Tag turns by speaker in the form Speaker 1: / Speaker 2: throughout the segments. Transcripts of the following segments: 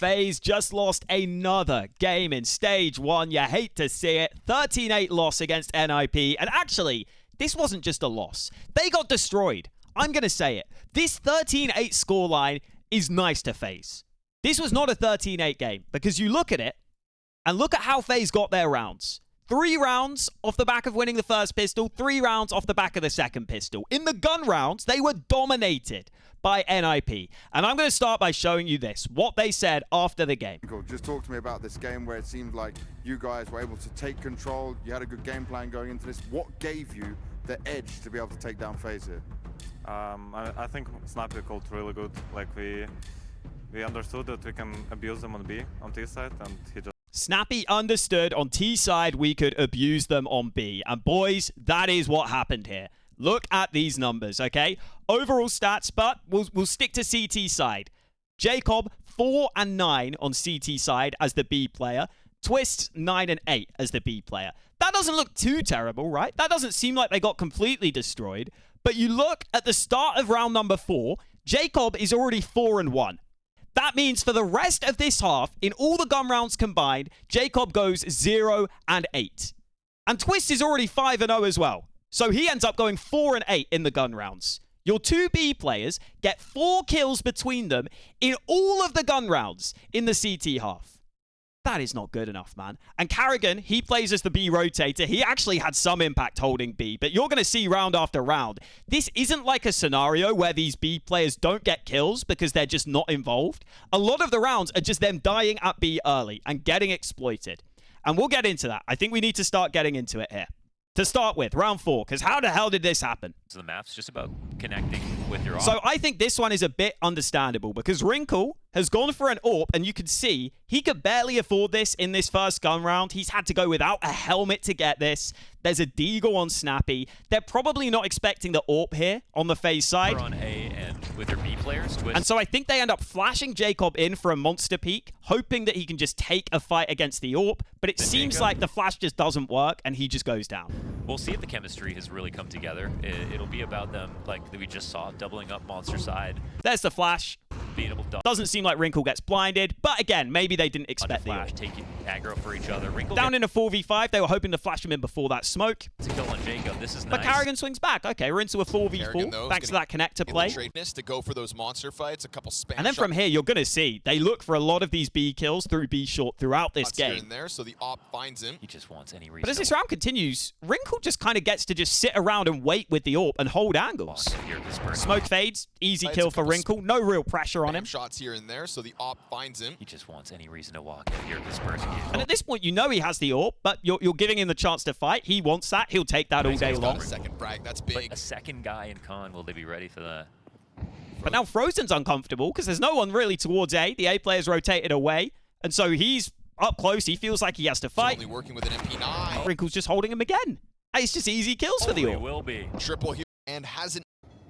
Speaker 1: FaZe just lost another game in Stage 1. You hate to see it. 13-8 loss against NIP. And actually, this wasn't just a loss. They got destroyed. I'm going to say it. This 13-8 scoreline is nice to FaZe. This was not a 13-8 game because you look at it and look at how FaZe got their rounds. 3 rounds off the back of winning the first pistol, 3 rounds off the back of the second pistol. In the gun rounds, they were dominated by NIP. And I'm going to start by showing you this, what they said after the game.
Speaker 2: Just talk to me about this game where it seemed like you guys were able to take control. You had a good game plan going into this. What gave you the edge to be able to take down FaZe here?
Speaker 3: I think Snappy called really good. Like we understood that we can abuse them on B, on T side, and he just...
Speaker 1: Snappy understood on T side we could abuse them on B. And boys, that is what happened here. Look at these numbers, okay? Overall stats, but we'll stick to CT side. Jacob, 4 and 9 on CT side as the B player. Twist, 9 and 8 as the B player. That doesn't look too terrible, right? That doesn't seem like they got completely destroyed. But you look at the start of round number 4, Jacob is already 4 and 1. That means for the rest of this half, in all the gun rounds combined, Jacob goes 0 and 8. And Twist is already 5 and 0 as well. So he ends up going 4 and 8 in the gun rounds. Your 2 B players get 4 kills between them in all of the gun rounds in the CT half. That is not good enough, man. And Carrigan, he plays as the B rotator. He actually had some impact holding B, but you're going to see round after round. This isn't like a scenario where these B players don't get kills because they're just not involved. A lot of the rounds are just them dying at B early and getting exploited. And we'll get into that. I think we need to start getting into it here. To start with, round 4, because how the hell did this happen?
Speaker 4: So the map's just about connecting with your AWP.
Speaker 1: So I think this one is a bit understandable because Wrinkle has gone for an AWP, and you can see he could barely afford this in this first gun round. He's had to go without a helmet to get this. There's a deagle on Snappy. They're probably not expecting the AWP here on the FaZe side.
Speaker 4: On A and with their B players, Twist.
Speaker 1: And so I think they end up flashing Jacob in for a monster peek, hoping that he can just take a fight against the AWP. But it seems like the flash just doesn't work, and he just goes down.
Speaker 4: We'll see if the chemistry has really come together. It'll be about them, like we just saw, doubling up monster side.
Speaker 1: There's the flash.
Speaker 4: Being able to
Speaker 1: doesn't seem like Wrinkle gets blinded, but again, maybe they didn't expect the
Speaker 4: flash, taking aggro for each other. Wrinkle
Speaker 1: down in a 4v5. They were hoping to flash him in before that smoke.
Speaker 4: It's a kill on Jacob. This is nice.
Speaker 1: But Carrigan swings back. Okay, we're into a 4v4 thanks to that connector play.
Speaker 5: To go for those monster fights, a couple spam
Speaker 1: and then from here, you're going to see they look for a lot of these B kills through B short throughout this game.
Speaker 5: In there, so the AWP finds him.
Speaker 4: He just wants any reason.
Speaker 1: But as this round continues, Wrinkle just kind of gets to just sit around and wait with the AWP and hold angles. Smoke fades, easy kill for Wrinkle. No real pressure on him.
Speaker 5: Shots here and there, so the AWP finds him.
Speaker 4: He just wants any reason to walk in here, dispersing.
Speaker 1: And at this point, you know he has the AWP, but you're giving him the chance to fight. He wants that. He'll take that all day long.
Speaker 5: Second frag, that's big.
Speaker 4: But a second guy in con, will they be ready for that?
Speaker 1: But now Frozen's uncomfortable because there's no one really towards A. The A player's rotated away, and so he's up close. He feels like he has to fight.
Speaker 5: Only working with an MP9.
Speaker 1: Wrinkle's just holding him again. It's just easy kills for the AWP.
Speaker 4: Will be.
Speaker 5: Triple here and hasn't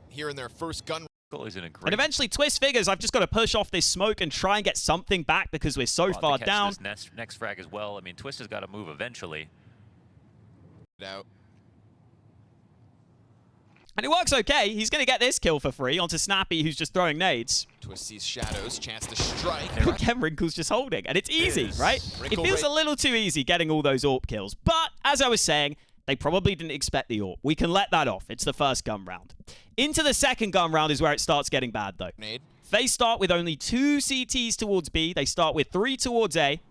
Speaker 5: here in their first gun.
Speaker 1: And eventually Twist figures, I've just got to push off this smoke and try and get something back because we're so far down.
Speaker 4: Next frag as well. I mean, Twist has got to move eventually.
Speaker 5: Out.
Speaker 1: And it works okay. He's going to get this kill for free onto Snappy, who's just throwing nades.
Speaker 5: Twist sees shadows, chance to strike.
Speaker 1: Again, Wrinkle's just holding. And it's easy, right? It feels a little too easy getting all those AWP kills. But, as I was saying, they probably didn't expect the AWP. We can let that off. It's the first gun round. Into the second gun round is where it starts getting bad, though. They start with only 2 CTs towards B. They start with 3 towards A.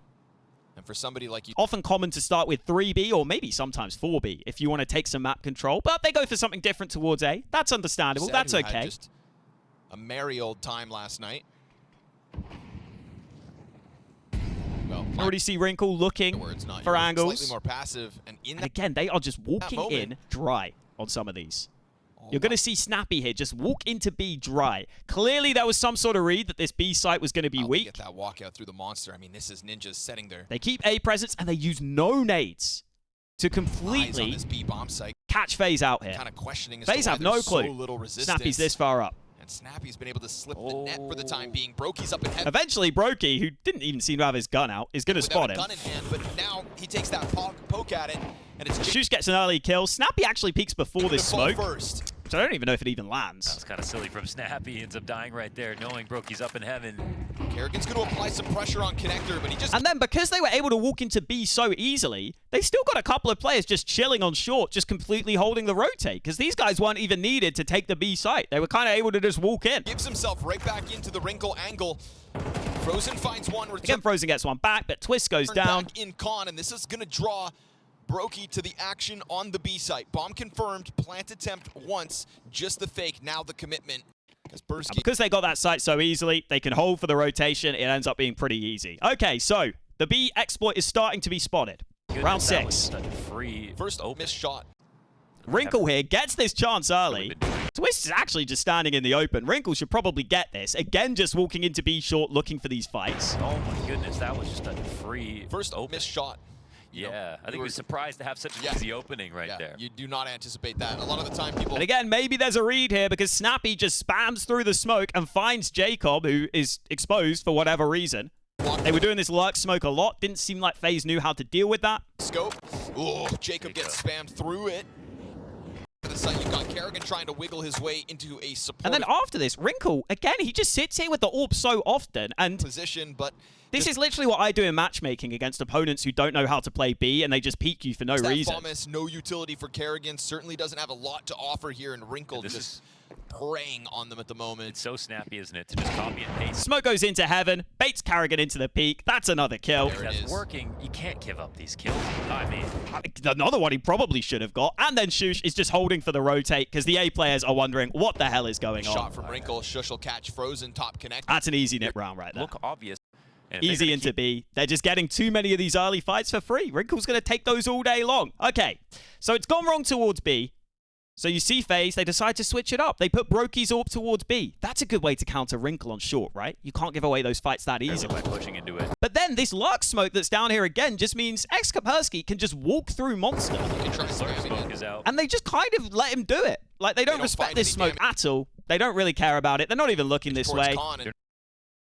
Speaker 5: And for somebody like you,
Speaker 1: often common to start with 3B or maybe sometimes 4B if you want to take some map control. But they go for something different towards A. That's understandable. That's okay.
Speaker 5: Just a merry old time last night. Well,
Speaker 1: I already see Wrinkle looking for angles.
Speaker 5: Slightly more passive, and
Speaker 1: again, they are just walking in dry on some of these. You're going to see Snappy here just walk into B dry. Clearly, there was some sort of read that this B site was going to be weak.
Speaker 5: Get that walkout through the monster. I mean, this is Ninjas setting their...
Speaker 1: They keep A presence, and they use no nades to completely
Speaker 5: on this B bomb site.
Speaker 1: Catch FaZe out here.
Speaker 5: Kind of questioning
Speaker 1: FaZe have no clue. Snappy's this far up.
Speaker 5: And Snappy's been able to slip the net for the time being. Brokey's up ahead.
Speaker 1: Eventually, Brokey, who didn't even seem to have his gun out, is going to spot him.
Speaker 5: Gun in hand, but now he takes that poke at it, and it's...
Speaker 1: Shoosh gets an early kill. Snappy actually peeks before this smoke. which I don't even know if it even lands.
Speaker 4: That's kind of silly from Snappy. Ends up dying right there, knowing Brokey's up in heaven.
Speaker 5: Kerrigan's going to apply some pressure on Connector, but he just...
Speaker 1: And then because they were able to walk into B so easily, they've still got a couple of players just chilling on short, just completely holding the rotate, because these guys weren't even needed to take the B site. They were kind of able to just walk in.
Speaker 5: Gives himself right back into the wrinkle angle. Frozen finds one.
Speaker 1: Again, Frozen gets one back, but Twist goes down.
Speaker 5: Back in con, and this is going to draw Brokey to the action on the B site. Bomb confirmed, plant attempt once, just the fake, now the commitment.
Speaker 1: Because they got that site so easily, they can hold for the rotation. It ends up being pretty easy. Okay, so the B exploit is starting to be spotted.
Speaker 4: Goodness,
Speaker 1: Round 6.
Speaker 4: Free
Speaker 5: first missed shot.
Speaker 1: Wrinkle here gets this chance early. Twist is actually just standing in the open. Wrinkle should probably get this. Again, just walking into B short, looking for these fights.
Speaker 4: Oh my goodness, that was just a free
Speaker 5: first missed shot.
Speaker 4: Yeah, I think we were surprised to have such an easy opening right there.
Speaker 5: You do not anticipate that. A lot of the time people...
Speaker 1: And again, maybe there's a read here because Snappy just spams through the smoke and finds Jacob, who is exposed for whatever reason. They were doing this lurk smoke a lot. Didn't seem like FaZe knew how to deal with that.
Speaker 5: Scope. Oh, Jacob gets spammed through it. The site, you've got Kerrigan trying to wiggle his way into a support.
Speaker 1: And then after this, Wrinkle, again, he just sits here with the AWP so often. And
Speaker 5: position, but
Speaker 1: this is literally what I do in matchmaking against opponents who don't know how to play B, and they just peek you for no reason.
Speaker 5: Promise, no utility for Kerrigan. Certainly doesn't have a lot to offer here, and Wrinkle just preying on them at the moment.
Speaker 4: It's so snappy, isn't it, to just copy and paste.
Speaker 1: Smoke goes into heaven, baits Kerrigan into the peak. That's another kill.
Speaker 4: That's working. You can't give up these kills. I mean,
Speaker 1: another one he probably should have got. And then Shush is just holding for the rotate because the A players are wondering what the hell is going on.
Speaker 5: Shot from Wrinkle. Shush will catch Frozen, top connect.
Speaker 1: That's an easy nip round right there.
Speaker 4: Look obvious.
Speaker 1: Easy into B. They're just getting too many of these early fights for free. Wrinkle's going to take those all day long. Okay, so it's gone wrong towards B. So you see FaZe, they decide to switch it up. They put Brokey's AWP towards B. That's a good way to counter Wrinkle on short, right? You can't give away those fights that easily.
Speaker 4: By pushing into it.
Speaker 1: But then this lurk smoke that's down here again just means X-Kapersky can just walk through Monster.
Speaker 4: Smoke is out.
Speaker 1: And they just kind of let him do it. Like, they don't respect this smoke at all. They don't really care about it. They're not even looking this way.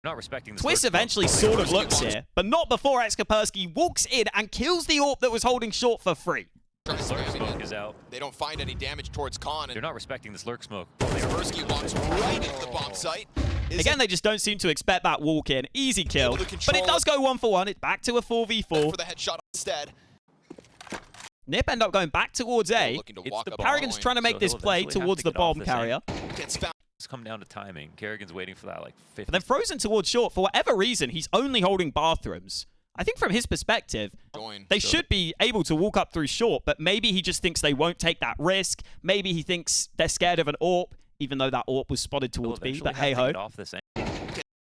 Speaker 4: Not respecting the
Speaker 1: Twist eventually sort of looks here, but not before X-Kapersky walks in and kills the AWP that was holding short for free.
Speaker 4: Lurk smoke is out.
Speaker 5: They don't find any damage towards Con.
Speaker 4: They're not respecting this lurk smoke.
Speaker 5: Kapersky walks right into the bomb site.
Speaker 1: Again, they just don't seem to expect that walk in. Easy kill. But it does go 1-for-1. It's back to a 4v4.
Speaker 5: For the headshot instead.
Speaker 1: Nip end up going back towards A. Kerrigan's trying to make this play towards the bomb carrier.
Speaker 4: It's come down to timing. Kerrigan's waiting for that like 50.
Speaker 1: But then Frozen towards short. For whatever reason, he's only holding bathrooms. I think from his perspective, they should be able to walk up through short, but maybe he just thinks they won't take that risk. Maybe he thinks they're scared of an AWP, even though that AWP was spotted towards B, but hey-ho.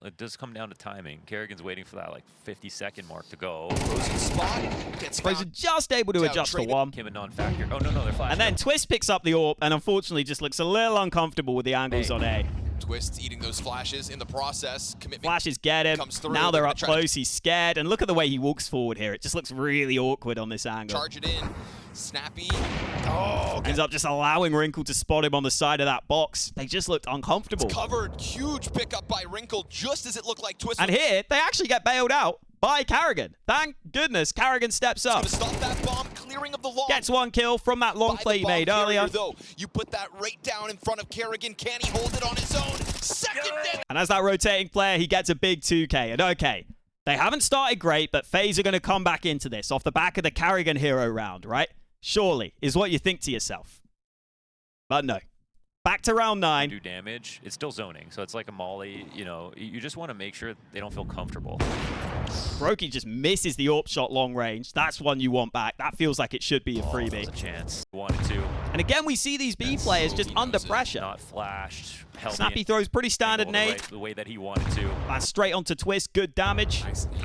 Speaker 4: It does come down to timing. Kerrigan's waiting for that like 50-second mark to go.
Speaker 1: Frozen just able to adjust for one.
Speaker 4: Kim a non-factor. Oh, no, they're flashing.
Speaker 1: And then Twist picks up the AWP and unfortunately just looks a little uncomfortable with the angles on A.
Speaker 5: Twist eating those flashes in the process.
Speaker 1: Flashes get him. Now they're up close. He's scared. And look at the way he walks forward here. It just looks really awkward on this angle.
Speaker 5: Charge it in. Snappy.
Speaker 1: Oh, ends up just allowing Wrinkle to spot him on the side of that box. They just looked uncomfortable.
Speaker 5: It's covered. Huge pickup by Wrinkle just as it looked like Twist.
Speaker 1: And here, they actually get bailed out by Kerrigan. Thank goodness Kerrigan steps up.
Speaker 5: Stop that bomb. Clearing of the long.
Speaker 1: Gets one kill from that long play he made earlier.
Speaker 5: Though, you put that right down in front of Kerrigan. Can he hold it on his own? Second dead.
Speaker 1: And as that rotating player, he gets a big 2K. And okay, they haven't started great, but FaZe are going to come back into this off the back of the Kerrigan hero round, right? Surely, is what you think to yourself. But no. Back to round 9.
Speaker 4: Do damage. It's still zoning, so it's like a molly. You know, you just want to make sure they don't feel comfortable.
Speaker 1: Brokey just misses the AWP shot long range. That's one you want back. That feels like it should be a freebie.
Speaker 4: A chance. 1 and 2.
Speaker 1: And again, we see these B players just under pressure.
Speaker 4: Not flashed.
Speaker 1: Snappy throws pretty standard nade.
Speaker 4: The way that he wanted to.
Speaker 1: That's straight onto Twist. Good damage.
Speaker 5: Nice nade.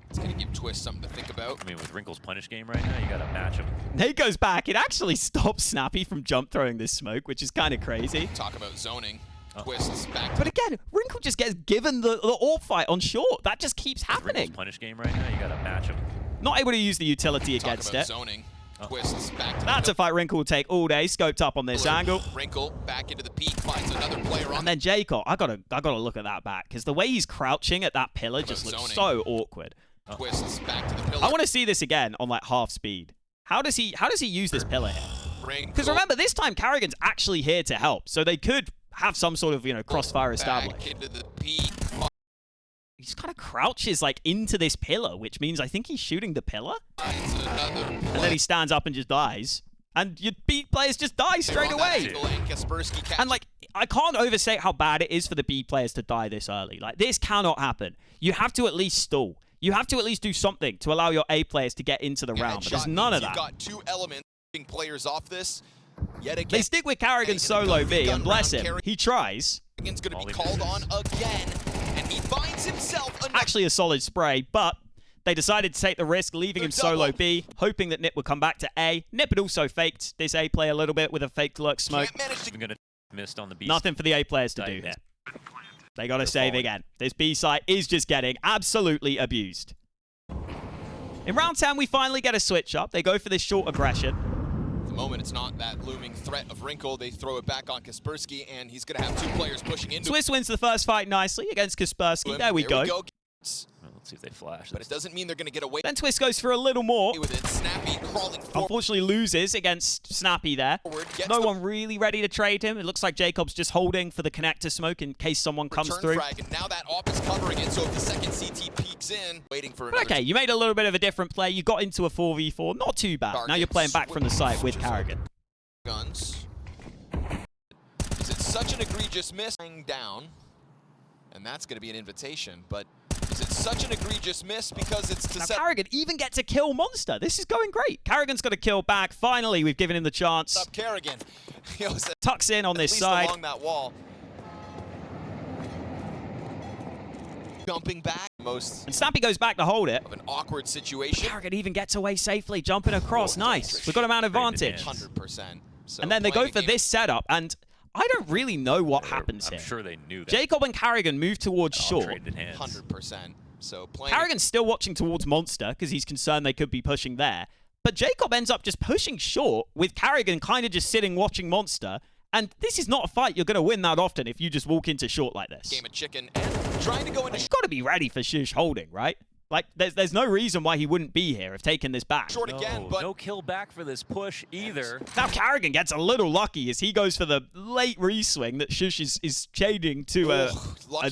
Speaker 5: It's going to give Twist something to think about.
Speaker 4: I mean, with Wrinkle's punish game right now, you got to match him.
Speaker 1: Nade goes back. It actually stops Snappy from jump throwing this smoke, which is kind of crazy.
Speaker 5: Talk about zoning. Twists back.
Speaker 1: But again, Wrinkle just gets given the AWP fight on short. That just keeps happening.
Speaker 4: Wrinkle's punish game right now, you got to match him.
Speaker 1: Not able to use the utility against it.
Speaker 5: Zoning. Twists back to
Speaker 1: That's a fight Wrinkle will take all day. Scoped up on this angle.
Speaker 5: Wrinkle back into the peak, finds another player on.
Speaker 1: And then Jacob, I gotta look at that back because the way he's crouching at that pillar just looks so awkward.
Speaker 5: Twists back to the pillar.
Speaker 1: I want to see this again on like half speed. How does he use this pillar here? Because remember, this time Karrigan's actually here to help, so they could have some sort of, crossfire established. He just kind of crouches like into this pillar, which means I think he's shooting the pillar. And then he stands up and just dies. And your B players just die straight away. And like, I can't overstate how bad it is for the B players to die this early. Like, this cannot happen. You have to at least stall. You have to at least do something to allow your A players to get into the round. But there's none of that.
Speaker 5: You've got 2 elements players off this. Yet again,
Speaker 1: they stick with Karrigan solo B, and bless him, he tries.
Speaker 5: Karrigan's going to be called on again, and he finds himself
Speaker 1: actually a solid spray, but they decided to take the risk, leaving him solo B, hoping that Nip would come back to A. Nip had also faked this A play a little bit with a fake lurk smoke.
Speaker 4: Missed on the B.
Speaker 1: Nothing for the A players to do here. They got to save again. This B site is just getting absolutely abused. In round 10, we finally get a switch up. They go for this short aggression.
Speaker 5: At the moment, it's not that looming threat of Wrinkle. They throw it back on Kaspersky, and he's going to have 2 players pushing into
Speaker 1: Swiss wins the first fight nicely against Kaspersky. There we go.
Speaker 4: Let's see if they flash.
Speaker 5: But it doesn't mean they're going to get away.
Speaker 1: Then Twist goes for a little more.
Speaker 5: With it. Snappy crawling forward.
Speaker 1: Unfortunately loses against Snappy there. No one really ready to trade him. It looks like Jacob's just holding for the connector smoke in case someone comes through.
Speaker 5: Frag, and now that op is covering it, so if the second CT peeks in, waiting for another.
Speaker 1: Okay, you made a little bit of a different play. You got into a 4v4. Not too bad. Now you're playing back from the site with Karrigan.
Speaker 5: Guns. Is it such an egregious miss? Down. And that's going to be an invitation, but is it such an egregious miss because it's to set...
Speaker 1: Karrigan even gets to kill Monster. This is going great. Karrigan's got a kill back. Finally, we've given him the chance.
Speaker 5: Up Karrigan.
Speaker 1: Tucks in on this side.
Speaker 5: Along that wall. Jumping back.
Speaker 1: And Snappy goes back to hold it.
Speaker 5: Of an awkward situation.
Speaker 1: Karrigan even gets away safely, jumping across. Nice. We've got him out advantage.
Speaker 5: 100%. So
Speaker 1: and then they go for this setup, and I don't really know what happens here.
Speaker 4: I'm sure they knew that.
Speaker 1: Jacob and Karrigan move towards short.
Speaker 5: 100%. So
Speaker 1: Karrigan's still watching towards Monster because he's concerned they could be pushing there. But Jacob ends up just pushing short with Karrigan kind of just sitting watching Monster. And this is not a fight you're going to win that often if you just walk into short like this.
Speaker 5: Game of chicken and trying to go into...
Speaker 1: You've got to be ready for Shush holding, right? Like, there's no reason why he wouldn't be here if taking this back.
Speaker 5: Short again, but
Speaker 4: no kill back for this push either.
Speaker 1: Now Karrigan gets a little lucky as he goes for the late re-swing that Shush is changing to a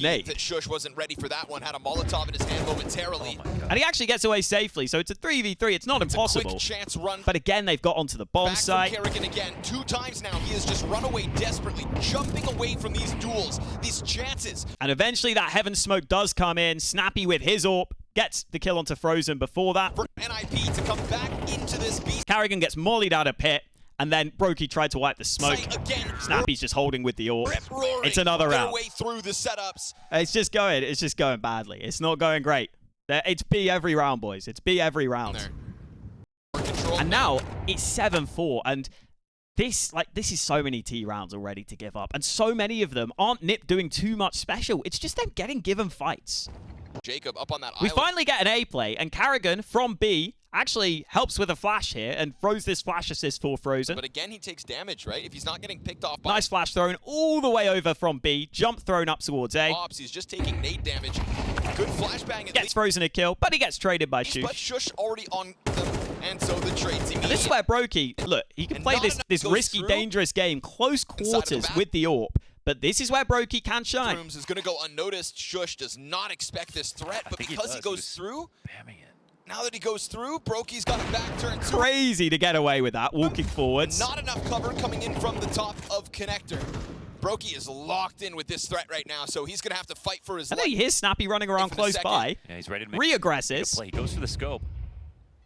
Speaker 1: nade.
Speaker 5: That Shush wasn't ready for that one, had a Molotov in his hand momentarily.
Speaker 1: And he actually gets away safely, so it's a 3v3. It's not impossible.
Speaker 5: A quick chance run.
Speaker 1: But again, they've got onto the bomb site.
Speaker 5: Karrigan again, 2 times now. He has just run away desperately, jumping away from these duels, these chances.
Speaker 1: And eventually that Heaven Smoke does come in. Snappy with his AWP gets the kill onto Frozen before that.
Speaker 5: For NIP to come back into this beast.
Speaker 1: Karrigan gets mollied out of pit, and then Brokey tried to wipe the smoke. Snappy's just holding with the AWP. It's another round.
Speaker 5: Way through the setups.
Speaker 1: It's just going badly. It's not going great. It's B every round, boys. It's B every round. And now it's 7-4, and this is so many T rounds already to give up, and so many of them aren't Nip doing too much special. It's just them getting given fights.
Speaker 5: Jacob up on that
Speaker 1: We
Speaker 5: island.
Speaker 1: finally get an A play, and Karrigan from B actually helps with a flash here and throws this flash assist for Frozen.
Speaker 5: But again, he takes damage, right? If he's not getting picked off by...
Speaker 1: Nice flash thrown all the way over from B. Jump thrown up towards A.
Speaker 5: Ops, he's just taking nade damage. Good flashbang.
Speaker 1: Gets Frozen a kill, but he gets traded by Shush.
Speaker 5: But Shush already on them, and so the trades immediately.
Speaker 1: And this is where Brokey, look, he can play this risky, dangerous game, close quarters with the AWP. But this is where Brokey can shine.
Speaker 5: Rooms is going to go unnoticed. Shush does not expect this threat, but because he goes through, now that he goes through, Brokey's got a back turn too.
Speaker 1: Crazy to get away with that, walking forwards.
Speaker 5: Not enough cover coming in from the top of connector. Brokey is locked in with this threat right now, so he's going to have to fight for his life.
Speaker 1: I think he hears Snappy running around close by.
Speaker 4: Yeah, he's ready to make
Speaker 1: Re-aggresses.
Speaker 4: He goes for the scope.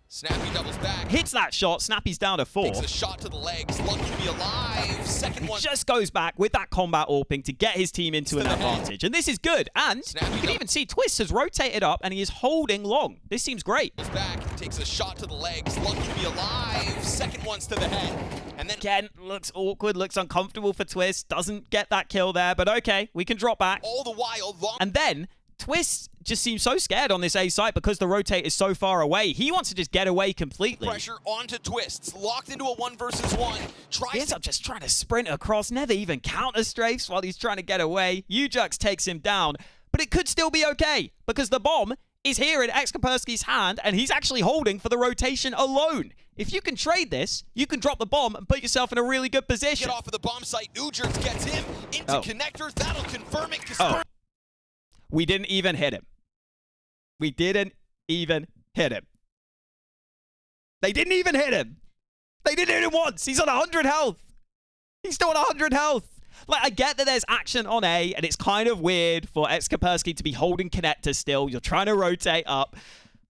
Speaker 5: Snappy doubles back.
Speaker 1: Hits that shot. Snappy's down to 4.
Speaker 5: Takes a shot to the legs. Lucky to be alive. Second one.
Speaker 1: He just goes back with that combat AWPing to get his team into an advantage. And this is good. And you can even see Twist has rotated up and he is holding long. This seems great.
Speaker 5: Goes back. Takes a shot to the legs. Lucky to be alive. Second one's to the head. And then
Speaker 1: again, looks awkward, looks uncomfortable for Twist. Doesn't get that kill there, but okay, we can drop back.
Speaker 5: All the while,
Speaker 1: and then Twist just seems so scared on this A site because the rotate is so far away. He wants to just get away completely.
Speaker 5: Pressure onto Twists, locked into a 1 versus 1.
Speaker 1: He ends up just trying to sprint across, never even counter strafes while he's trying to get away. Ujux takes him down, but it could still be okay because the bomb is here in Kaspersky's hand and he's actually holding for the rotation alone. If you can trade this, you can drop the bomb and put yourself in a really good position.
Speaker 5: Get off of the bomb site. Ujert gets him into connector. That'll confirm it.
Speaker 1: We didn't even hit him. We didn't even hit him. They didn't even hit him. They didn't hit him once. He's on 100 health. He's still on 100 health. Like, I get that there's action on A, and it's kind of weird for Xkapersky to be holding connector still. You're trying to rotate up.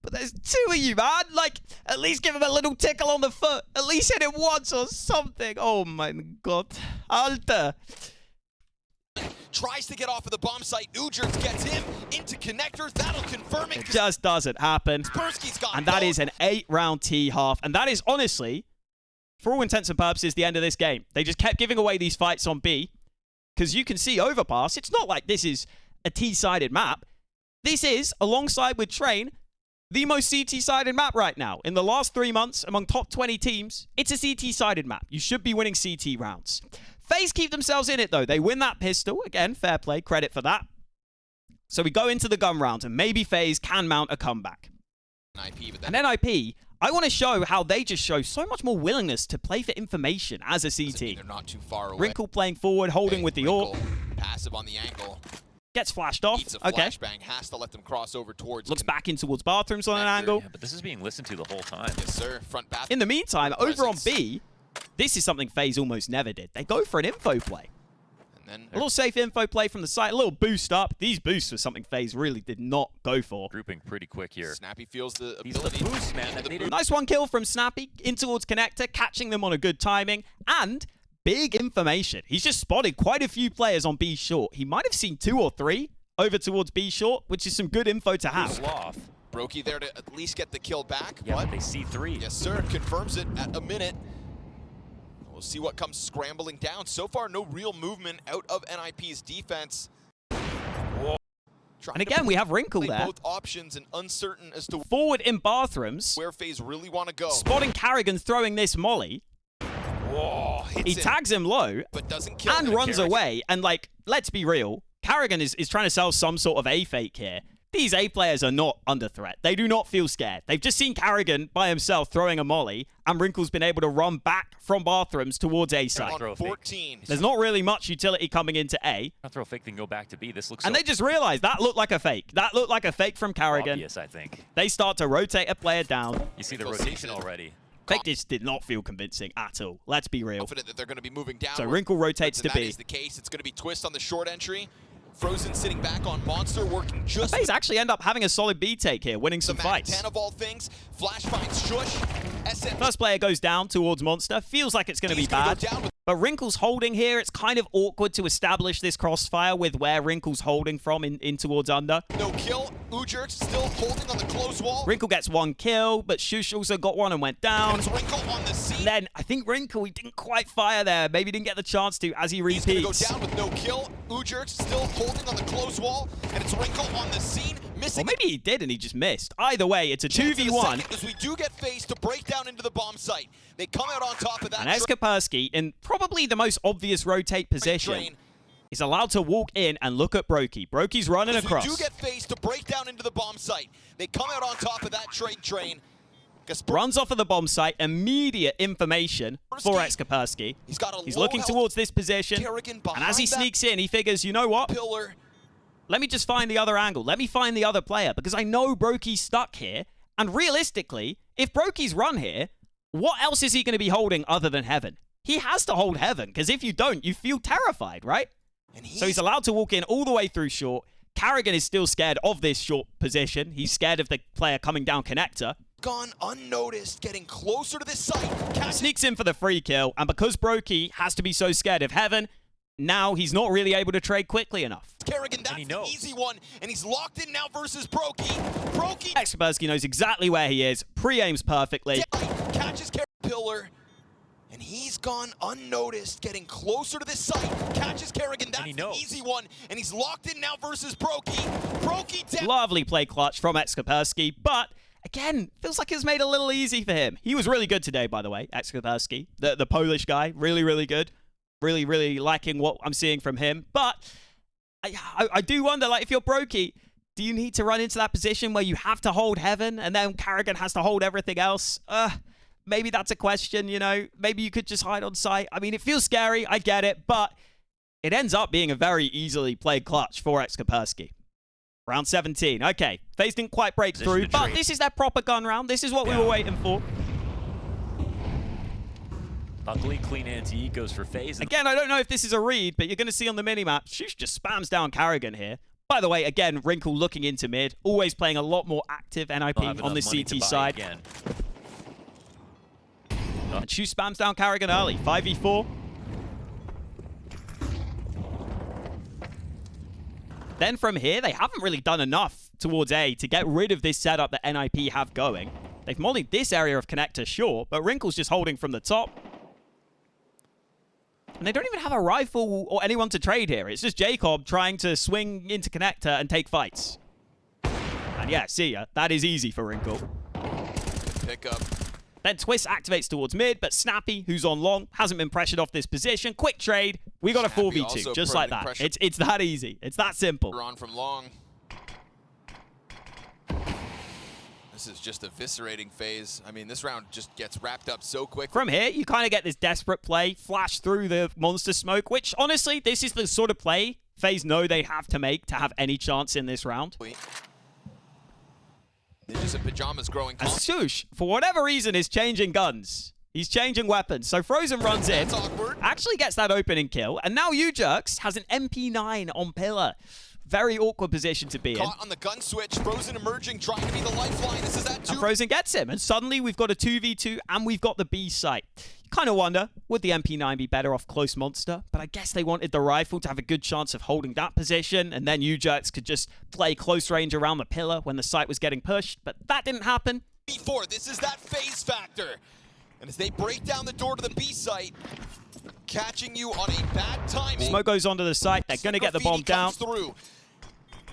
Speaker 1: But there's two of you, man. Like, at least give him a little tickle on the foot. At least hit him once or something. Oh, my God. Alter.
Speaker 5: Tries to get off of the bomb site. Ujert gets him into connector. That'll confirm it.
Speaker 1: It just doesn't happen. And that is an 8-round T-half. And that is, honestly, for all intents and purposes, the end of this game. They just kept giving away these fights on B. Because you can see Overpass. It's not like this is a T-sided map. This is, alongside with Train, the most CT-sided map right now. In the last 3 months, among top 20 teams, it's a CT-sided map. You should be winning CT rounds. FaZe keep themselves in it, though. They win that pistol. Again, fair play. Credit for that. So we go into the gun round, and maybe FaZe can mount a comeback. And NIP, I want to show how they just show so much more willingness to play for information as a CT.
Speaker 5: They're not too far away.
Speaker 1: Wrinkle playing forward, holding with the AWP.
Speaker 5: Passive on the angle.
Speaker 1: Gets flashed off. Okay.
Speaker 5: Flashbang. Has to let them cross over towards.
Speaker 1: Looks back in towards bathrooms on an angle.
Speaker 4: Yeah, but this is being listened to the whole time.
Speaker 5: Yes, sir. Front bathroom.
Speaker 1: In the meantime, over on B, this is something FaZe almost never did. They go for an info play.
Speaker 5: And then
Speaker 1: A little safe info play from the site, a little boost up. These boosts were something FaZe really did not go for.
Speaker 4: Grouping pretty quick here.
Speaker 5: Snappy feels the
Speaker 4: These are
Speaker 5: ability.
Speaker 4: the boosts, man. That needed.
Speaker 1: Nice one kill from Snappy in towards connector, catching them on a good timing. And big information. He's just spotted quite a few players on B short. He might have seen 2 or 3 over towards B short, which is some good info to have.
Speaker 4: Off.
Speaker 5: Brokey there to at least get the kill back.
Speaker 4: Yeah, but they see 3.
Speaker 5: Yes, sir. Confirms it at a minute. We'll see what comes scrambling down. So far, no real movement out of NIP's defense.
Speaker 1: And again, we have Wrinkle there.
Speaker 5: Both options and uncertain as to
Speaker 1: Forward in bathrooms.
Speaker 5: where FaZe really want to go.
Speaker 1: Spotting Carrigan throwing this molly.
Speaker 5: Whoa,
Speaker 1: He tags him low
Speaker 5: but doesn't kill
Speaker 1: and
Speaker 5: him.
Speaker 1: runs away. And, like, let's be real. Carrigan is trying to sell some sort of A fake here. These A players are not under threat. They do not feel scared. They've just seen Carrigan by himself throwing a molly, and Wrinkle's been able to run back from bathrooms towards A side.
Speaker 5: On 14.
Speaker 1: There's not really much utility coming into A.
Speaker 4: I'll throw a fake, then go back to B. This looks
Speaker 1: And
Speaker 4: so
Speaker 1: they just realized that looked like a fake. That looked like a fake from Carrigan.
Speaker 4: obvious, I think.
Speaker 1: They start to rotate a player down.
Speaker 4: You see the
Speaker 5: Wrinkle
Speaker 4: rotation
Speaker 5: sees it.
Speaker 4: already.
Speaker 1: Fake just did not feel convincing at all. Let's be real.
Speaker 5: Confident that they're going to be moving down.
Speaker 1: So Wrinkle rotates to
Speaker 5: That
Speaker 1: B.
Speaker 5: is the case. It's going to be Twist on the short entry. Frozen sitting back on Monster, working just
Speaker 1: FaZe actually end up having a solid B take here, winning some
Speaker 5: the
Speaker 1: fights.
Speaker 5: Mac 10 of all things. Flash finds Shush. SM
Speaker 1: First player goes down towards Monster. Feels like it's going to be
Speaker 5: He's gonna
Speaker 1: bad.
Speaker 5: go down with
Speaker 1: But Wrinkle's holding here. It's kind of awkward to establish this crossfire with where Wrinkle's holding from in towards under.
Speaker 5: no kill. Ujert still holding on the close wall.
Speaker 1: Wrinkle gets 1 kill, but Shush also got 1 and went down.
Speaker 5: It's Wrinkle on the scene.
Speaker 1: And then I think Wrinkle, he didn't quite fire there. Maybe didn't get the chance to as he
Speaker 5: He's going to go
Speaker 1: repeats.
Speaker 5: down with no kill. Ujert still holding on the close wall. And it's Wrinkle on the scene.
Speaker 1: Or
Speaker 5: Missing
Speaker 1: maybe he did and he just missed. Either way, it's a
Speaker 5: chance in the
Speaker 1: 2v1.
Speaker 5: second as we do get FaZe to break down into the bomb site. They come out on top of that.
Speaker 1: And Xkapersky, in probably the most obvious rotate position,
Speaker 5: train.
Speaker 1: is allowed to walk in and look at Brokey. Brokey's running
Speaker 5: As
Speaker 1: across.
Speaker 5: we do get FaZe to break down into the bomb site. They come out on top of that trade train. Gaspar
Speaker 1: Runs off of the bomb site. Immediate information for Xkapersky. He's looking towards this position.
Speaker 5: Kerrigan
Speaker 1: And as he
Speaker 5: behind that
Speaker 1: sneaks in, he figures, you know what?
Speaker 5: pillar.
Speaker 1: Let me just find the other angle. Let me find the other player because I know Brokey's stuck here. And realistically, if Brokey's run here, what else is he going to be holding other than Heaven? He has to hold Heaven because if you don't, you feel terrified, right?
Speaker 5: And
Speaker 1: So he's allowed to walk in all the way through short. Carrigan is still scared of this short position. He's scared of the player coming down connector.
Speaker 5: gone unnoticed, getting closer to this site.
Speaker 1: Sneaks in for the free kill. And because Brokey has to be so scared of Heaven, now he's not really able to trade quickly enough.
Speaker 5: Kerrigan, that's the easy one, and he's locked in now versus Brokey. Brokey
Speaker 1: Xkapersky knows exactly where he is. Pre-aims perfectly.
Speaker 5: catches Pillar, and he's gone unnoticed, getting closer to this site. Catches Kerrigan, that's the easy one, and he's locked in now versus Brokey. Brokey down.
Speaker 1: Lovely play clutch from Xkapersky, but again, feels like it was made a little easy for him. He was really good today, by the way, Xkapersky, the Polish guy. Really, really good. Really, really liking what I'm seeing from him. But I do wonder, like, if you're Brokey, do you need to run into that position where you have to hold Heaven and then Carrigan has to hold everything else? maybe that's a question, you know? Maybe you could just hide on site. I mean, it feels scary. I get it. But it ends up being a very easily played clutch for Kaspersky. Round 17. Okay. FaZe didn't quite break through, but this is their proper gun round. This is what we were waiting for.
Speaker 4: Luckily, clean anti goes for FaZe.
Speaker 1: Again, I don't know if this is a read, but you're going to see on the minimap, Shush just spams down Carrigan here. By the way, again, Wrinkle looking into mid, always playing a lot more active NIP on the CT side.
Speaker 4: Again.
Speaker 1: And Shush spams down Carrigan early. 5v4. Then from here, they haven't really done enough towards A to get rid of this setup that NIP have going. They've mollied this area of connector, sure, but Wrinkle's just holding from the top. And they don't even have a rifle or anyone to trade here. It's just Jacob trying to swing into connector and take fights. And yeah, see ya. That is easy for Wrinkle.
Speaker 5: Pick up.
Speaker 1: Then Twist activates towards mid, but Snappy, who's on long, hasn't been pressured off this position. Quick trade. We got a 4v2, just like that. It's that easy. It's that simple.
Speaker 5: On from long. This is just eviscerating FaZe. I mean, this round just gets wrapped up so quick.
Speaker 1: From here, you kind of get this desperate play, flash through the monster smoke, which honestly, this is the sort of play FaZe know they have to make to have any chance in this round.
Speaker 5: Ninjas in pajamas growing.
Speaker 1: And Sush, for whatever reason, is changing guns. He's changing weapons. So Frozen runs in, actually gets that opening kill, and now Ujerks has an MP9 on Pillar. Very awkward position to be in.
Speaker 5: Caught on the gun switch, Frozen emerging, trying to be the lifeline. This is that two.
Speaker 1: And Frozen gets him, and suddenly we've got a 2v2, and we've got the B site. You kind of wonder, would the MP9 be better off close monster? But I guess they wanted the rifle to have a good chance of holding that position, and then Ujerks could just play close range around the pillar when the site was getting pushed, but that didn't happen.
Speaker 5: Before, this is that FaZe factor. And as they break down the door to the B site, catching you on a bad timing.
Speaker 1: Smoke goes onto the site. They're going to get the bomb down.
Speaker 5: Through.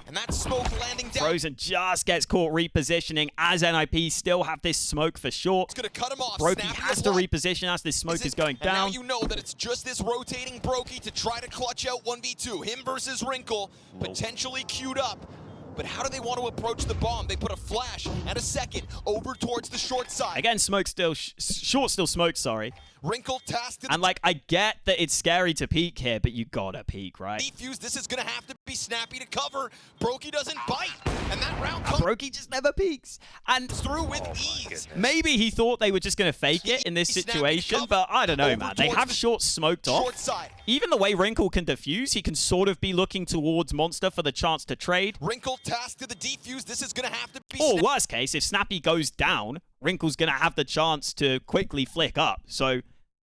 Speaker 5: And that smoke landing down.
Speaker 1: Frozen just gets caught repositioning as NIP still have this smoke for short.
Speaker 5: It's going to cut him off.
Speaker 1: Brokey has to reposition as this smoke is going down.
Speaker 5: And now you know that it's just this rotating Brokey to try to clutch out 1v2. Him versus Wrinkle, potentially queued up. But how do they want to approach the bomb? They put a flash and a second over towards the short side.
Speaker 1: Again, smoke still, short still smoked, sorry.
Speaker 5: Wrinkle tasked.
Speaker 1: And like, I get that it's scary to peek here, but you gotta peek, right?
Speaker 5: Defuse, this is gonna have to be Snappy to cover. Brokey doesn't bite. And that round comes.
Speaker 1: Brokey just never peeks. And
Speaker 5: through with ease.
Speaker 1: Maybe he thought they were just gonna fake it in this situation, but I don't know, man. They have short smoked off.
Speaker 5: Short side.
Speaker 1: Even the way Wrinkle can defuse, he can sort of be looking towards Monster for the chance to trade.
Speaker 5: Wrinkle tasked to the defuse. This is gonna have to be.
Speaker 1: Or worst case, if Snappy goes down, Wrinkle's gonna have the chance to quickly flick up. So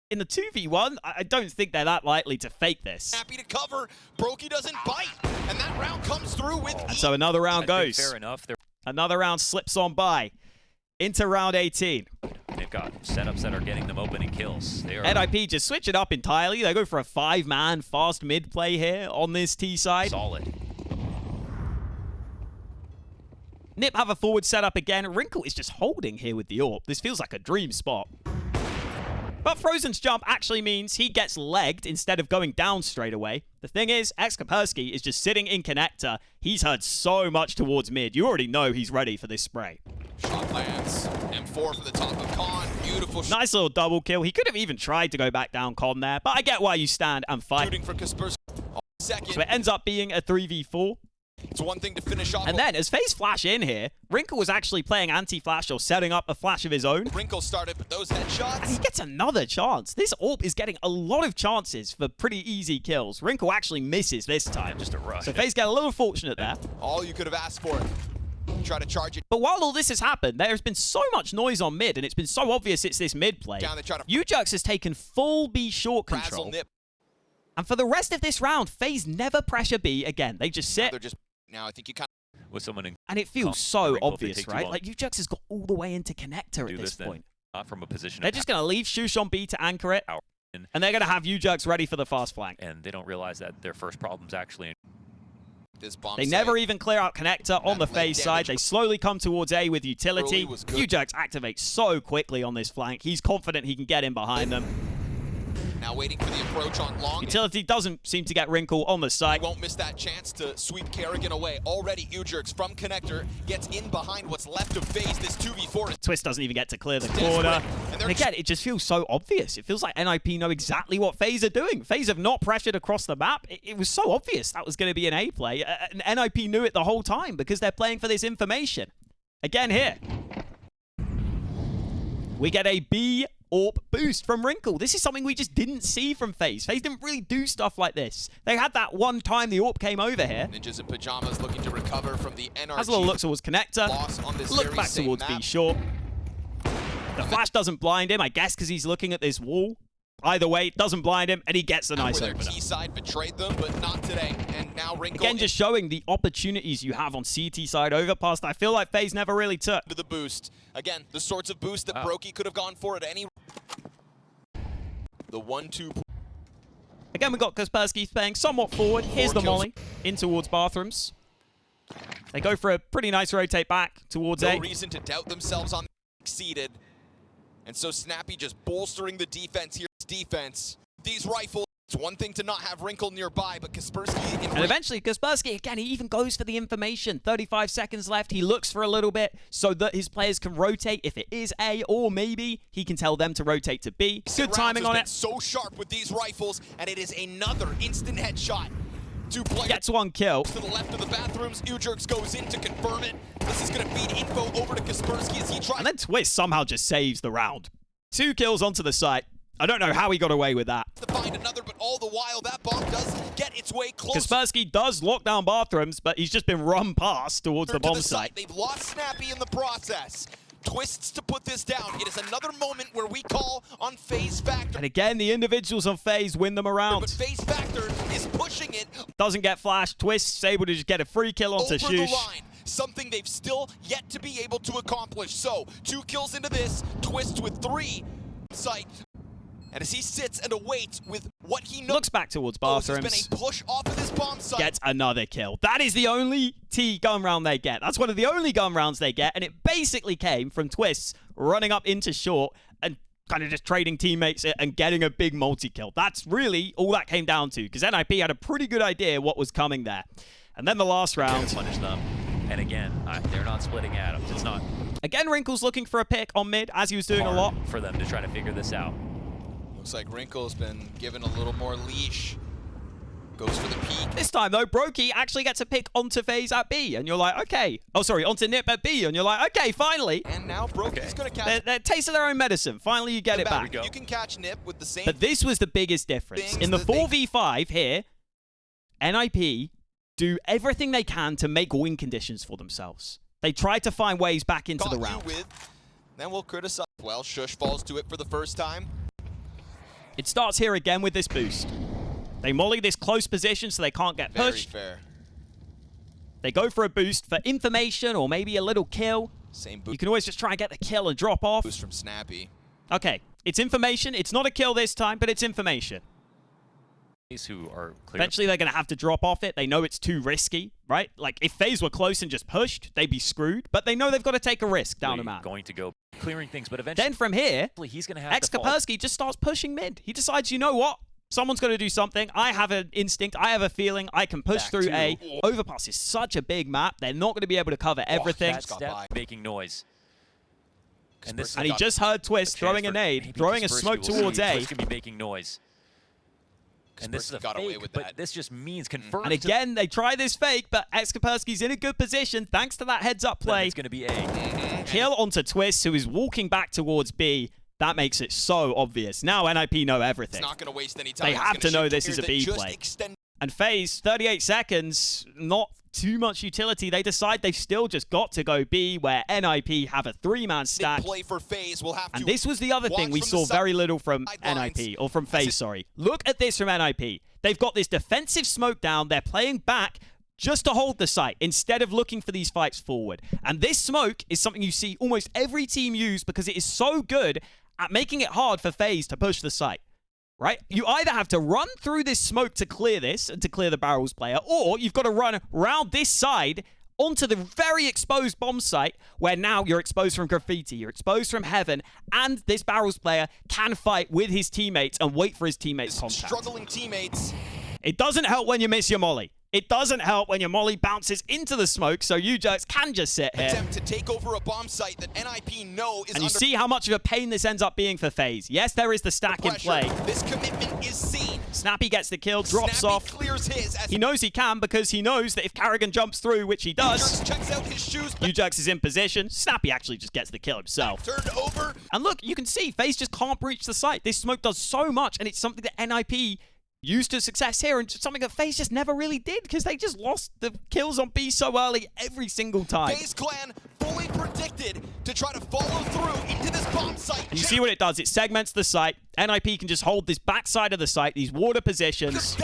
Speaker 1: in the 2v1, I don't think they're that likely to fake this.
Speaker 5: Happy to cover. Brokey doesn't bite. And that round comes through with
Speaker 1: And so another round goes.
Speaker 4: Fair enough.
Speaker 1: Another round slips on by. Into round 18.
Speaker 4: They've got setups that are getting them opening kills. They are
Speaker 1: NIP just switch it up entirely. They go for a 5-man fast mid play here on this T side.
Speaker 4: solid.
Speaker 1: Nip have a forward setup again. Wrinkle is just holding here with the AWP. This feels like a dream spot. But Frozen's jump actually means he gets legged instead of going down straight away. The thing is, Kaspersky is just sitting in connector. He's heard so much towards mid. You already know he's ready for this spray.
Speaker 5: Shot lands. M4 for the top of Con. Beautiful shot.
Speaker 1: Nice little double kill. He could have even tried to go back down Con there, but I get why you stand and fight.
Speaker 5: Shooting for Kaspersky. Second.
Speaker 1: So it ends up being a 3v4.
Speaker 5: It's one thing to finish off.
Speaker 1: And then, as FaZe flash in here, Wrinkle was actually playing anti-flash or setting up a flash of his own.
Speaker 5: Wrinkle started with those headshots.
Speaker 1: And he gets another chance. This AWP is getting a lot of chances for pretty easy kills. Wrinkle actually misses this time.
Speaker 4: Just a rush.
Speaker 1: So FaZe get a little fortunate there.
Speaker 5: All you could have asked for. Try to charge it.
Speaker 1: But while all this has happened, there's been so much noise on mid, and it's been so obvious it's this mid play.
Speaker 5: Down, they try to
Speaker 1: Ujerks has taken full B short control.
Speaker 5: Nip.
Speaker 1: And for the rest of this round, FaZe never pressure B again. They just sit.
Speaker 5: They're just now. I think you kind
Speaker 4: With someone in
Speaker 1: and it feels so
Speaker 4: Wrinkle, if they
Speaker 1: obvious,
Speaker 4: take too
Speaker 1: right?
Speaker 4: long.
Speaker 1: Like, Ujerks has got all the way into connector at this
Speaker 4: then,
Speaker 1: point.
Speaker 4: not from a position
Speaker 1: They're
Speaker 4: of
Speaker 1: just going to leave Shush on B to anchor it.
Speaker 4: power.
Speaker 1: And they're going to have Ujerks ready for the fast flank.
Speaker 4: And they don't realize that their first problem's actually in
Speaker 5: this bomb.
Speaker 1: They never even clear out connector on the FaZe side. They slowly come towards A with utility. Ujerks activates so quickly on this flank. He's confident he can get in behind them.
Speaker 5: Now waiting for the approach on long.
Speaker 1: Utility doesn't seem to get Wrinkle on the site.
Speaker 5: Won't miss that chance to sweep Kerrigan away. Already Ujurks from Connector gets in behind what's left of FaZe. This 2v4 is
Speaker 1: Twist doesn't even get to clear the corner. And again, it just feels so obvious. It feels like NIP know exactly what FaZe are doing. FaZe have not pressured across the map. It was so obvious that was going to be an A play. And NIP knew it the whole time because they're playing for this information. Again here, we get a B AWP boost from Wrinkle. This is something we just didn't see from FaZe. FaZe didn't really do stuff like this. They had that one time the AWP came over here.
Speaker 5: Ninjas in pajamas looking to recover from the NRG.
Speaker 1: Has a little look towards Connector.
Speaker 5: Loss on this
Speaker 1: Look
Speaker 5: very
Speaker 1: back
Speaker 5: same
Speaker 1: towards
Speaker 5: map.
Speaker 1: B short. The flash doesn't blind him, I guess because he's looking at this wall. Either way, it doesn't blind him, and he gets a nice
Speaker 5: Their
Speaker 1: opener.
Speaker 5: T side betrayed them, but not today. And now Wrinkle
Speaker 1: Again, just showing the opportunities you have on CT side overpass that I feel like FaZe never really took.
Speaker 5: to the boost. Again, the sorts of boost that Brokey could have gone for at any. The 1-2.
Speaker 1: Again, we got Kaspersky playing somewhat forward. Here's the
Speaker 5: kills.
Speaker 1: molly in towards bathrooms. They go for a pretty nice rotate back towards
Speaker 5: No
Speaker 1: A.
Speaker 5: reason to doubt themselves on exceeded. And so Snappy just bolstering the defense here. Defense. These rifles. It's one thing to not have Wrinkle nearby, but Kaspersky in
Speaker 1: And eventually, Kaspersky, again, he even goes for the information. 35 seconds left. He looks for a little bit so that his players can rotate if it is A, or maybe he can tell them to rotate to B. Good timing on it.
Speaker 5: So sharp with these rifles, and it is another instant headshot. Two players
Speaker 1: Gets one kill.
Speaker 5: to the left of the bathrooms. Ujurks goes in to confirm it. This is going to feed info over to Kaspersky as he tries.
Speaker 1: And then Twist somehow just saves the round. 2 kills onto the site. I don't know how he got away with that.
Speaker 5: to find another, but all the while that bomb does get its way close.
Speaker 1: Kaspersky does lock down bathrooms, but he's just been run past towards the bomb site.
Speaker 5: They've lost Snappy in the process. Twists to put this down. It is another moment where we call on FaZe Factor.
Speaker 1: And again, the individuals on FaZe win them
Speaker 5: But
Speaker 1: around.
Speaker 5: FaZe Factor is pushing it
Speaker 1: Doesn't get flashed. Twist's able to just get a free kill onto
Speaker 5: over the
Speaker 1: Shush.
Speaker 5: line. Something they've still yet to be able to accomplish. So, 2 kills into this. Twist with 3. Sight. And as he sits and awaits with what he knows.
Speaker 1: Looks back towards
Speaker 5: There's
Speaker 1: bathrooms.
Speaker 5: been a push off of this bomb site.
Speaker 1: Gets another kill. That is the only T gun round they get. That's one of the only gun rounds they get, and it basically came from Twists running up into short and kind of just trading teammates and getting a big multi-kill. That's really all that came down to, because NIP had a pretty good idea what was coming there. And then the last round.
Speaker 4: Punish them. And again, they're not splitting atoms. It's not
Speaker 1: Again, Wrinkle's looking for a pick on mid, as he was doing a
Speaker 4: hard
Speaker 1: lot.
Speaker 4: for them to try to figure this out.
Speaker 5: Looks like Wrinkle's been given a little more leash. Goes for the peek.
Speaker 1: This time, though, Brokey actually gets a pick onto FaZe at B, and you're like, okay. Oh, sorry, onto Nip at B, and you're like, okay, finally.
Speaker 5: And now Brokey's going to catch
Speaker 1: They're tasting their own medicine. Finally, you get it back.
Speaker 5: You can catch Nip with the same.
Speaker 1: But this was the biggest difference.
Speaker 5: Things
Speaker 1: In the
Speaker 5: that they-
Speaker 1: 4v5 here, NIP do everything they can to make win conditions for themselves. They try to find ways back into the
Speaker 5: caught you
Speaker 1: round.
Speaker 5: with. Then we'll criticize. Well, Shush falls to it for the first time.
Speaker 1: It starts here again with this boost. They molly this close position so they can't get
Speaker 5: Very
Speaker 1: pushed.
Speaker 5: fair.
Speaker 1: They go for a boost for information or maybe a little kill.
Speaker 5: Same
Speaker 1: You
Speaker 5: boost
Speaker 1: can always just try and get the kill and drop off.
Speaker 5: from Snappy.
Speaker 1: Okay, it's information. It's not a kill this time, but it's information.
Speaker 4: These who are clear.
Speaker 1: Eventually, they're going to have to drop off it. They know it's too risky, right? Like, if FaZe were close and just pushed, they'd be screwed. But they know they've got to take a risk down a map.
Speaker 4: Going to go clearing things, but eventually
Speaker 1: Then from here,
Speaker 4: he's going to have to fall.
Speaker 1: Kaspersky just starts pushing mid. He decides, you know what? Someone's going to do something. I have an instinct. I have a feeling. I can push
Speaker 4: Back
Speaker 1: through
Speaker 4: to-
Speaker 1: A. Overpass is such a big map. They're not going to be able to cover everything.
Speaker 4: That
Speaker 5: got
Speaker 4: step
Speaker 5: by.
Speaker 4: making noise. And this
Speaker 1: And he just heard Twist throwing a nade, throwing a smoke towards A.
Speaker 4: Twist can be making noise. And this is a
Speaker 5: got away
Speaker 4: fake,
Speaker 5: with
Speaker 4: but
Speaker 5: that.
Speaker 4: this just means confirmed
Speaker 1: And again, they try this fake, but Kaspersky's in a good position thanks to that heads-up
Speaker 4: to them
Speaker 1: play.
Speaker 4: it's going to be A.
Speaker 1: Kill onto Twist, who is walking back towards B. That makes it so obvious. Now NIP know everything.
Speaker 5: It's not going to waste any time.
Speaker 1: They
Speaker 5: He's
Speaker 1: have
Speaker 5: gonna
Speaker 1: to know
Speaker 5: shoot
Speaker 1: this
Speaker 5: here
Speaker 1: is a
Speaker 5: that
Speaker 1: B
Speaker 5: just
Speaker 1: play.
Speaker 5: extend-
Speaker 1: And FaZe, 38 seconds, not too much utility. They decide they've still just got to go B, where NIP have a 3-man stack.
Speaker 5: play for FaZe. We'll have to
Speaker 1: And this was the other thing
Speaker 5: watch
Speaker 1: we
Speaker 5: from
Speaker 1: saw
Speaker 5: the
Speaker 1: very little from
Speaker 5: sidelines.
Speaker 1: NIP, or from FaZe, sorry. Look at this from NIP. They've got this defensive smoke down. They're playing back just to hold the site instead of looking for these fights forward. And this smoke is something you see almost every team use because it is so good at making it hard for FaZe to push the site. Right? You either have to run through this smoke to clear this and to clear the barrels player, or you've got to run around this side onto the very exposed bomb site, where now you're exposed from graffiti, you're exposed from heaven, and this Barrels player can fight with his teammates and wait for his teammates' contact.
Speaker 5: Struggling teammates.
Speaker 1: It doesn't help when you miss your molly. It doesn't help when your molly bounces into the smoke, so you just can just sit here.
Speaker 5: Attempt to take over a bomb site that NIP know is
Speaker 1: and you see how much of a pain this ends up being for FaZe. Yes, there is the stack in play.
Speaker 5: This commitment is seen.
Speaker 1: Snappy gets the kill, drops
Speaker 5: Snappy
Speaker 1: off.
Speaker 5: clears his as
Speaker 1: He knows he can because he knows that if Carrigan jumps through, which he does,
Speaker 5: checks out his shoes.
Speaker 1: Ujux is in position. Snappy actually just gets the kill himself.
Speaker 5: Turned over.
Speaker 1: And look, you can see FaZe just can't breach the site. This smoke does so much, and it's something that NIP used to success here, and something that FaZe just never really did because they just lost the kills on B so early every single time.
Speaker 5: FaZe Clan fully predicted to try to follow through into this bomb site.
Speaker 1: And you see what it does? It segments the site. NIP can just hold this backside of the site, these water positions.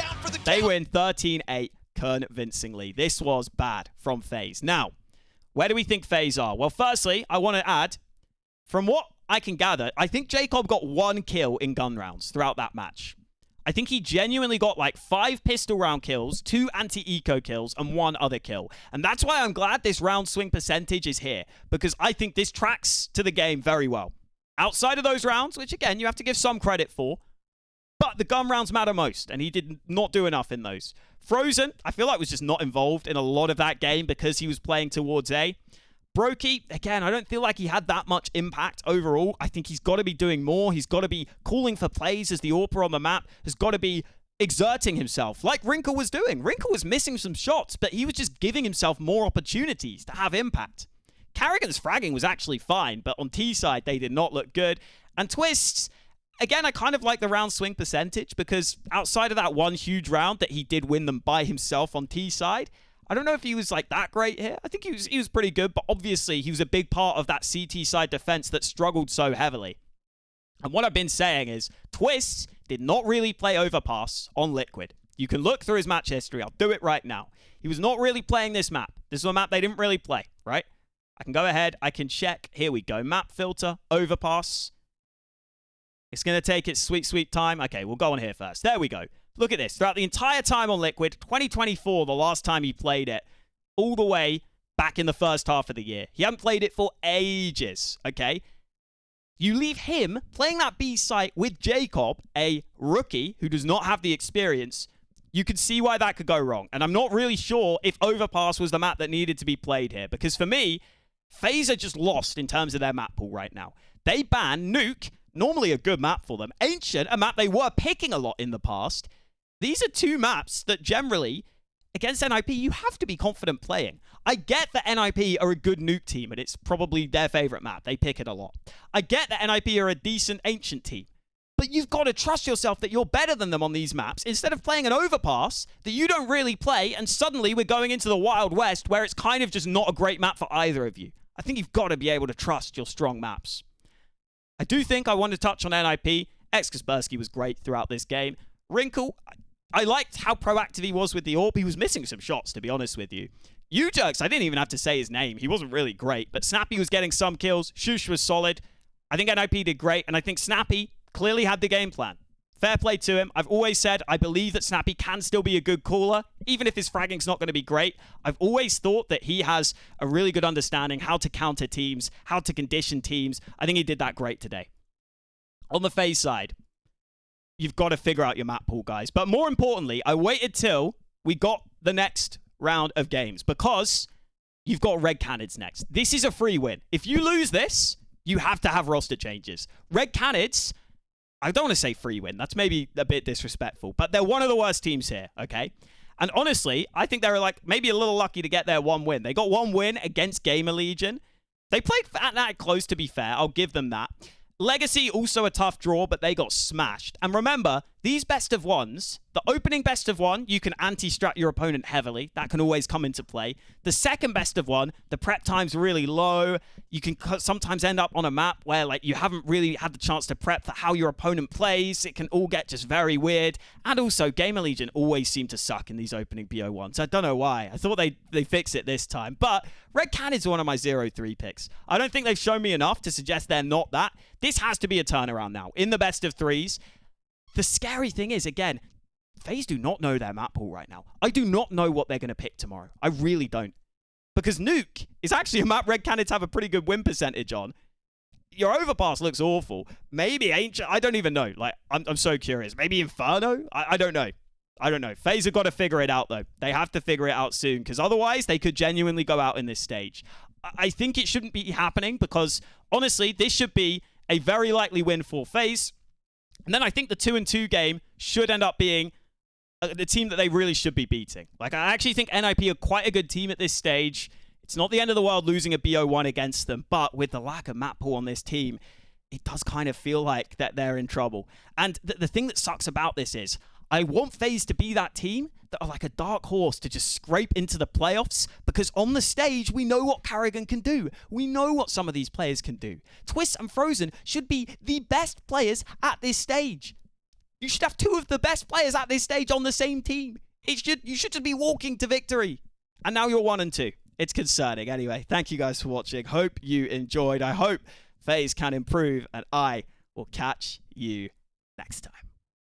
Speaker 1: They win 13-8 convincingly. This was bad from FaZe. Now, where do we think FaZe are? Well, firstly, I want to add, from what I can gather, I think Jacob got 1 kill in gun rounds throughout that match. I think he genuinely got like 5 pistol round kills, 2 anti-eco kills, and 1 other kill. And that's why I'm glad this round swing percentage is here, because I think this tracks to the game very well. Outside of those rounds, which again, you have to give some credit for, but the gun rounds matter most, and he did not do enough in those. Frozen, I feel like was just not involved in a lot of that game because he was playing towards A. Brokey, again, I don't feel like he had that much impact overall. I think he's got to be doing more. He's got to be calling for plays as the AWPer on the map. Has got to be exerting himself like Wrinkle was doing. Wrinkle was missing some shots, but he was just giving himself more opportunities to have impact. Carrigan's fragging was actually fine, but on T side, they did not look good. And Twists, again, I kind of like the round swing percentage because outside of that one huge round that he did win them by himself on T side, I don't know if he was like that great here. I think he was pretty good, but obviously he was a big part of that CT side defense that struggled so heavily. And what I've been saying is Twists did not really play Overpass on Liquid. You can look through his match history. I'll do it right now. He was not really playing this map. This is a map they didn't really play, right? I can go ahead. I can check. Here we go. Map filter, Overpass. It's going to take its sweet, sweet time. Okay, we'll go on here first. There we go. Look at this. Throughout the entire time on Liquid, 2024, the last time he played it, all the way back in the first half of the year. He hadn't played it for ages, okay? You leave him playing that B site with Jacob, a rookie who does not have the experience. You could see why that could go wrong. And I'm not really sure if Overpass was the map that needed to be played here. Because for me, FaZe are just lost in terms of their map pool right now. They ban Nuke, normally a good map for them. Ancient, a map they were picking a lot in the past. These are 2 maps that generally, against NIP, you have to be confident playing. I get that NIP are a good Nuke team, and it's probably their favorite map. They pick it a lot. I get that NIP are a decent Ancient team. But you've got to trust yourself that you're better than them on these maps instead of playing an Overpass that you don't really play, and suddenly we're going into the Wild West where it's kind of just not a great map for either of you. I think you've got to be able to trust your strong maps. I do think I want to touch on NIP. Kaspersky was great throughout this game. Wrinkle, I liked how proactive he was with the AWP. He was missing some shots, to be honest with you. Ujux, I didn't even have to say his name. He wasn't really great, but Snappy was getting some kills. Shush was solid. I think NIP did great, and I think Snappy clearly had the game plan. Fair play to him. I've always said I believe that Snappy can still be a good caller, even if his fragging's not going to be great. I've always thought that he has a really good understanding how to counter teams, how to condition teams. I think he did that great today. On the FaZe side, you've got to figure out your map pool, guys. But more importantly, I waited till we got the next round of games because you've got Red Canids next. This is a free win. If you lose this, you have to have roster changes. Red Canids, I don't want to say free win. That's maybe a bit disrespectful, but they're one of the worst teams here, okay? And honestly, I think they were like maybe a little lucky to get their 1 win. They got 1 win against Gamer Legion. They played that close, to be fair. I'll give them that. Legacy, also a tough draw, but they got smashed. And remember, these best of ones, the opening best of one, you can anti-strat your opponent heavily. That can always come into play. The second best of one, the prep time's really low. You can sometimes end up on a map where like you haven't really had the chance to prep for how your opponent plays. It can all get just very weird. And also, Gamer Legion always seem to suck in these opening BO1s. I don't know why. I thought they fix it this time. But Red Can is one of my 0-3 picks. I don't think they've shown me enough to suggest they're not that. This has to be a turnaround now. In the best of threes, the scary thing is, again, FaZe do not know their map pool right now. I do not know what they're going to pick tomorrow. I really don't. Because Nuke is actually a map Red Canids have a pretty good win percentage on. Your overpass looks awful. Maybe Ancient. I don't even know. Like, I'm so curious. Maybe Inferno? I don't know. I don't know. FaZe have got to figure it out, though. They have to figure it out soon, because otherwise they could genuinely go out in this stage. I think it shouldn't be happening, because honestly, this should be a very likely win for FaZe. And then I think the 2-2 game should end up being the team that they really should be beating. Like, I actually think NIP are quite a good team at this stage. It's not the end of the world losing a BO1 against them, but with the lack of map pool on this team, it does kind of feel like that they're in trouble. And the thing that sucks about this is, I want FaZe to be that team that are like a dark horse to just scrape into the playoffs, because on the stage, we know what Karrigan can do. We know what some of these players can do. Twist and Frozen should be the best players at this stage. You should have two of the best players at this stage on the same team. You should just be walking to victory. And now you're 1-2. It's concerning. Anyway, thank you guys for watching. Hope you enjoyed. I hope FaZe can improve, and I will catch you next time.